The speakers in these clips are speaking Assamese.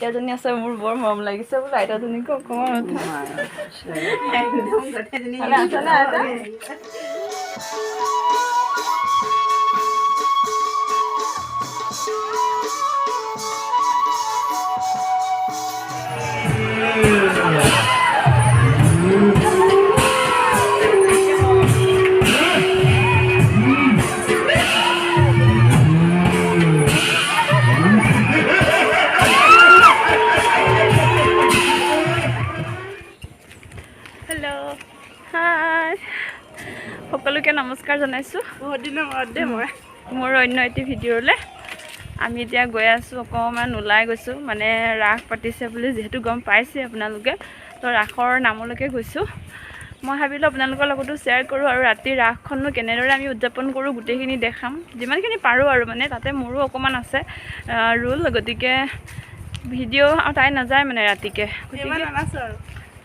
আইতাজনী আছে মোৰ বৰ মৰম লাগিছে বোলো আইতাজনীক অকণমান সকলোকে নমস্কাৰ জনাইছোঁ বহুত দিনৰ মূৰত দেই মই মোৰ অন্য এটি ভিডিঅ'লৈ আমি এতিয়া গৈ আছোঁ অকণমান ওলাই গৈছোঁ মানে ৰাস পাতিছে বুলি যিহেতু গম পাইছে আপোনালোকে তো ৰাসৰ নামলৈকে গৈছোঁ মই ভাবিলোঁ আপোনালোকৰ লগতো শ্বেয়াৰ কৰোঁ আৰু ৰাতিৰ ৰাসখনো কেনেদৰে আমি উদযাপন কৰোঁ গোটেইখিনি দেখাম যিমানখিনি পাৰোঁ আৰু মানে তাতে মোৰো অকণমান আছে ৰোল গতিকে ভিডিঅ' আৰু তাই নাযায় মানে ৰাতিকৈ গতিকে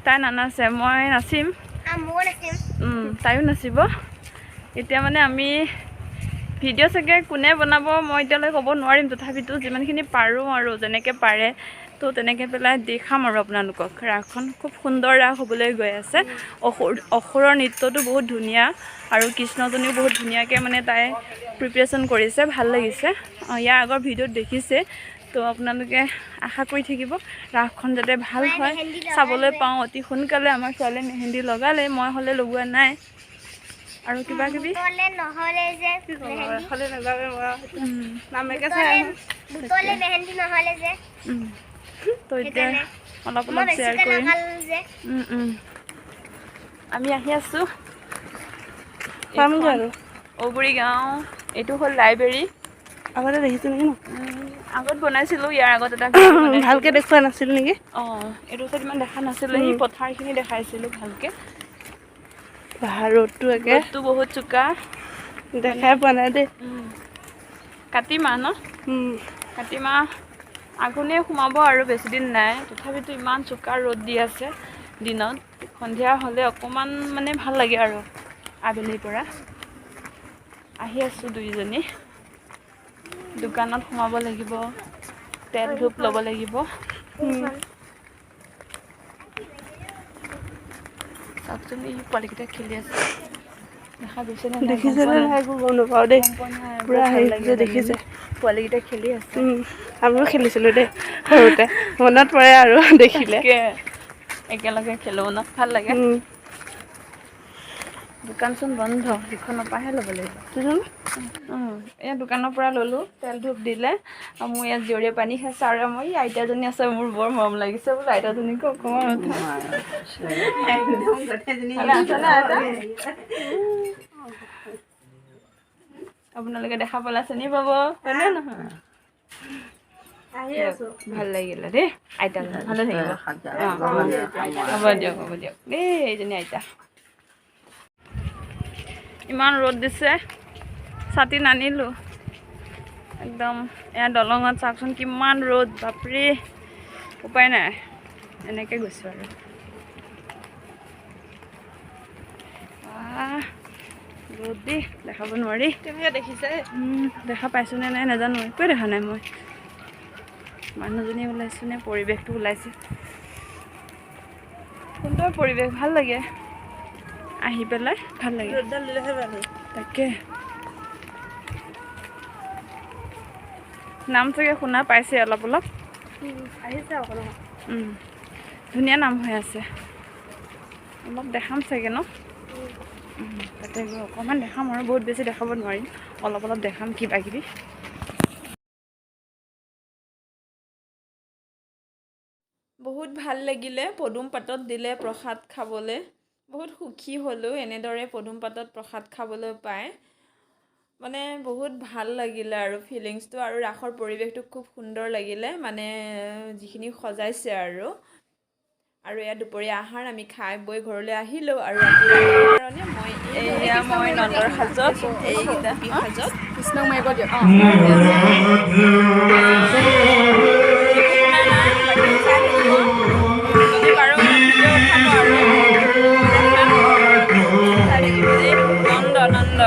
তাই নানাচে মই নাচিম তাইও নাচিব এতিয়া মানে আমি ভিডিঅ' চাগে কোনে বনাব মই এতিয়ালৈ ক'ব নোৱাৰিম তথাপিতো যিমানখিনি পাৰোঁ আৰু যেনেকৈ পাৰে তো তেনেকৈ পেলাই দেখাম আৰু আপোনালোকক ৰাসখন খুব সুন্দৰ ৰাস হ'বলৈ গৈ আছে অসুৰৰ নৃত্যটো বহুত ধুনীয়া আৰু কৃষ্ণজনীও বহুত ধুনীয়াকৈ মানে তাই প্ৰিপেৰেশ্যন কৰিছে ভাল লাগিছে ইয়াৰ আগৰ ভিডিঅ'ত দেখিছে তো আপোনালোকে আশা কৰি থাকিব ৰাসখন যাতে ভাল হয় চাবলৈ পাওঁ অতি সোনকালে আমাৰ ছোৱালীয়ে মেহেন্দি লগালে মই হ'লে লগোৱা নাই আৰু কিবা কিবি তো এতিয়া অলপ অলপ শ্বেয়াৰ কৰিম আমি আহি আছোঁ ঔগুৰি গাঁও এইটো হ'ল লাইব্ৰেৰী আগতে দেখিছোঁ নেকি ন আগত বনাইছিলোঁ ইয়াৰ আগত এটা ভালকৈ দেখুওৱা নাছিল নেকি এইটো ওচৰত ইমান দেখা নাছিলোঁ সেই পথাৰখিনি দেখাইছিলোঁ ভালকৈ ৰ'দটো ৰ'দটো বহুত চোকা দেখাই পোৱা নাই দেই কাতি মাহ ন কাতি মাহ আঘোণে সোমাব আৰু বেছিদিন নাই তথাপিতো ইমান চোকা ৰ'দ দি আছে দিনত সন্ধিয়া হ'লে অকণমান মানে ভাল লাগে আৰু আবেলিৰ পৰা আহি আছোঁ দুইজনী দোকানত সোমাব লাগিব তেল ধূপ ল'ব লাগিব চাওকচোন এই পোৱালিকেইটা খেলি আছে দেখা গৈছে নে দেখিছে নে একো গম নাপাওঁ দেই পূৰা হেৰি দেখিছে পোৱালিকেইটা খেলি আছে আমিও খেলিছিলোঁ দেই সৰুতে মনত পৰে আৰু দেখিলে একেলগে খেলোঁ ন ভাল লাগে দোকানচোন বন্ধ সিখনৰ পৰাহে ল'ব লাগিব এয়া দোকানৰ পৰা ল'লোঁ তেল ধূপ দিলে আৰু মোৰ ইয়াত জীয়ৰীয়ে পানী খাইছে আৰু মই আইতাজনী আছে মোৰ বৰ মৰম লাগিছে বোলো আইতাজনীক অকণমান আপোনালোকে দেখা পালা চিনি পাব হয়নে নহয় ভাল লাগিলে দেই আইতা ভালে থাকিব হ'ব দিয়ক দেই এইজনী আইতা ইমান ৰ'দ দিছে ছাতি নানিলোঁ একদম এয়া দলঙত চাওকচোন কিমান ৰ'দ বাপৰে উপায় নাই এনেকৈ গৈছোঁ আৰু ৰ'দ দেই দেখাব নোৱাৰি কেনেকৈ দেখিছে দেখা পাইছোঁ নে নাই নাজানো একোৱে দেখা নাই মই মানুহজনী ওলাইছোঁ নে পৰিৱেশটো ওলাইছে সুন্দৰ পৰিৱেশ ভাল লাগে আহি পেলাই ভাল লাগে তাকে নাম চাগে শুনা পাইছে অলপ অলপ আহিছে অকণমান ধুনীয়া নাম হৈ আছে অলপ দেখাম চাগে ন তাতে গৈ অকণমান দেখাম আৰু বহুত বেছি দেখাব নোৱাৰিম অলপ অলপ দেখাম কিবা কিবি বহুত ভাল লাগিলে পদুম পাতত দিলে প্ৰসাদ খাবলৈ বহুত সুখী হ'লোঁ এনেদৰে পদুম পাতত প্ৰসাদ খাবলৈ পায় মানে বহুত ভাল লাগিলে আৰু ফিলিংছটো আৰু ৰাসৰ পৰিৱেশটো খুব সুন্দৰ লাগিলে মানে যিখিনি সজাইছে আৰু এয়া দুপৰীয়া আহাৰ আমি খাই বৈ ঘৰলৈ আহিলোঁ আৰু কাৰণে মই নন্দৰ সাজত এইকেইটা সাজত কৃষ্ণক মাৰিব দিয়ক যদি পাৰোঁ ভিডিঅ' উঠাব আৰু Nanda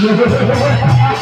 Ha ha ha ha!